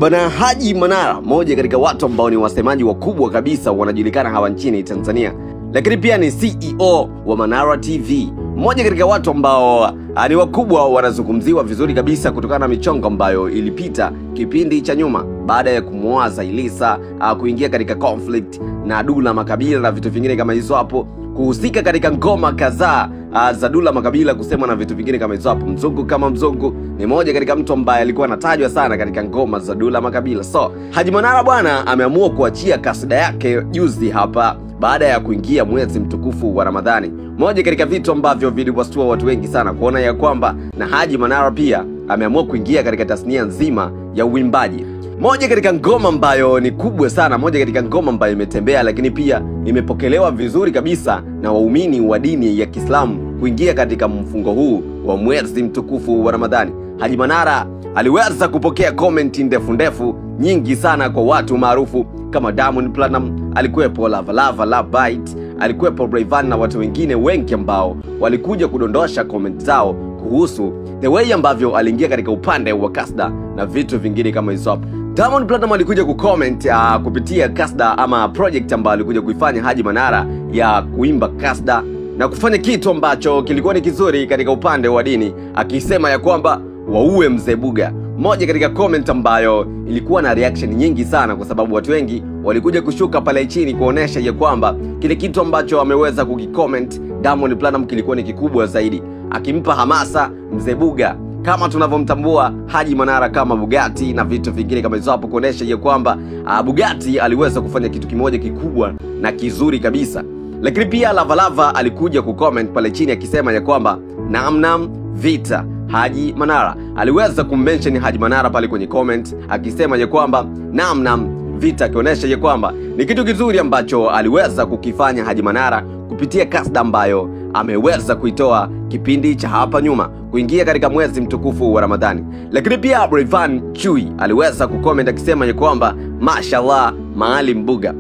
Bwana Haji Manara, moja katika watu ambao ni wasemaji wakubwa kabisa wanajulikana hapa nchini Tanzania, lakini pia ni CEO wa Manara TV. Mmoja katika watu ambao ni wakubwa wanazungumziwa vizuri kabisa kutokana na michongo ambayo ilipita kipindi cha nyuma baada ya kumuoa Zailisa, kuingia katika conflict na Dula Makabila na vitu vingine kama hizo hapo, kuhusika katika ngoma kadhaa za Dula Makabila, kusema na vitu vingine kama hizo hapo. Mzungu kama Mzungu ni moja katika mtu ambaye alikuwa anatajwa sana katika ngoma za Dula Makabila. So Haji Manara bwana ameamua kuachia kasida yake juzi hapa baada ya kuingia mwezi mtukufu wa Ramadhani. Moja katika vitu ambavyo viliwastua watu wengi sana kuona ya kwamba na Haji Manara pia ameamua kuingia katika tasnia nzima ya uimbaji. Moja katika ngoma ambayo ni kubwa sana, moja katika ngoma ambayo imetembea lakini pia imepokelewa vizuri kabisa na waumini wa dini ya Kiislamu kuingia katika mfungo huu wa mwezi mtukufu wa Ramadhani. Haji Manara aliweza kupokea comment ndefu nyingi sana kwa watu maarufu kama Diamond Platnumz, alikuwepo Lava Bite, alikuwepo Rayvanny na watu wengine wengi ambao walikuja kudondosha comment zao kuhusu the way ambavyo aliingia katika upande wa kasda na vitu vingine kama hizo hapo. Diamond Platnumz alikuja kucomment kupitia kasda ama project ambayo alikuja kuifanya Haji Manara ya kuimba kasda na kufanya kitu ambacho kilikuwa ni kizuri katika upande wa dini, akisema ya kwamba waue Mzee Buga. Moja katika comment ambayo ilikuwa na reaction nyingi sana, kwa sababu watu wengi walikuja kushuka pale chini kuonesha ya kwamba kile kitu ambacho ameweza kukicomment Diamond Platnumz kilikuwa ni kikubwa zaidi, akimpa hamasa Mzee Buga kama tunavyomtambua Haji Manara kama Bugatti na vitu vingine kama hizo hapo, kuonesha ya kwamba Bugatti aliweza kufanya kitu kimoja kikubwa na kizuri kabisa. Lakini pia Lava alikuja kucomment pale chini akisema ya kwamba namnam vita. Haji Manara aliweza kummention Haji Manara pale kwenye comment akisema ya kwamba namnam vita, akionyesha ya kwamba ni kitu kizuri ambacho aliweza kukifanya Haji Manara kupitia kasda ambayo ameweza kuitoa kipindi cha hapa nyuma kuingia katika mwezi mtukufu wa Ramadhani. Lakini pia Rayvanny Chui aliweza kucomment akisema ya kwamba mashallah Maalim Buga.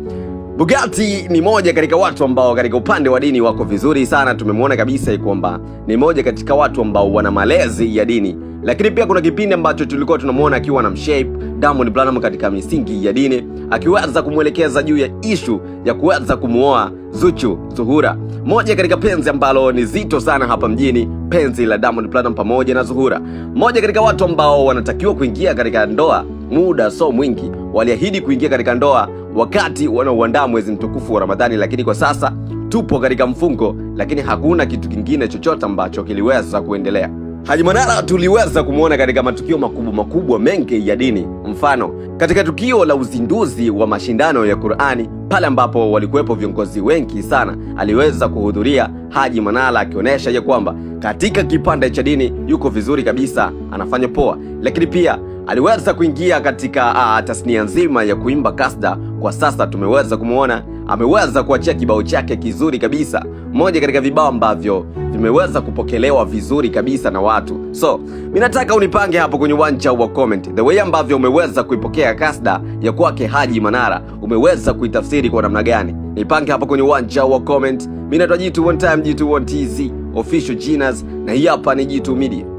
Bugatti ni moja katika watu ambao katika upande wa dini wako vizuri sana. Tumemwona kabisa kwamba ni moja katika watu ambao wana malezi ya dini. Lakini pia kuna kipindi ambacho tulikuwa tunamuona akiwa na mshape Diamond Platnumz katika misingi ya dini, akiweza kumwelekeza juu ya issue ya kuweza kumuoa Zuhura. Moja katika penzi ambalo ni zito sana hapa mjini, penzi la Diamond Platnumz pamoja na Zuhura. Moja katika watu ambao wanatakiwa kuingia katika ndoa muda so mwingi, waliahidi kuingia katika ndoa wakati wanaoandaa mwezi mtukufu wa Ramadhani, lakini kwa sasa tupo katika mfungo, lakini hakuna kitu kingine chochote ambacho kiliweza kuendelea. Haji Manara tuliweza kumuona katika matukio makubwa mengi ya dini. Mfano, katika tukio la uzinduzi wa mashindano ya Qur'ani, pale ambapo walikuwepo viongozi wengi sana, aliweza kuhudhuria Haji Manara akionyesha ya kwamba katika kipande cha dini yuko vizuri kabisa, anafanya poa. Lakini pia aliweza kuingia katika tasnia nzima ya kuimba kasda. Kwa sasa tumeweza kumuona ameweza kuachia kibao chake kizuri kabisa, moja katika vibao ambavyo vimeweza kupokelewa vizuri kabisa na watu. So mimi nataka unipange hapo kwenye uwanja wa comment the way ambavyo umeweza kuipokea kasda ya kwake Haji Manara, umeweza kuitafsiri kwa namna gani? Nipange hapo kwenye uwanja wa comment. Mimi naitwa G2 One Time, G2 One TZ official Genius, na hii hapa ni G2 Media.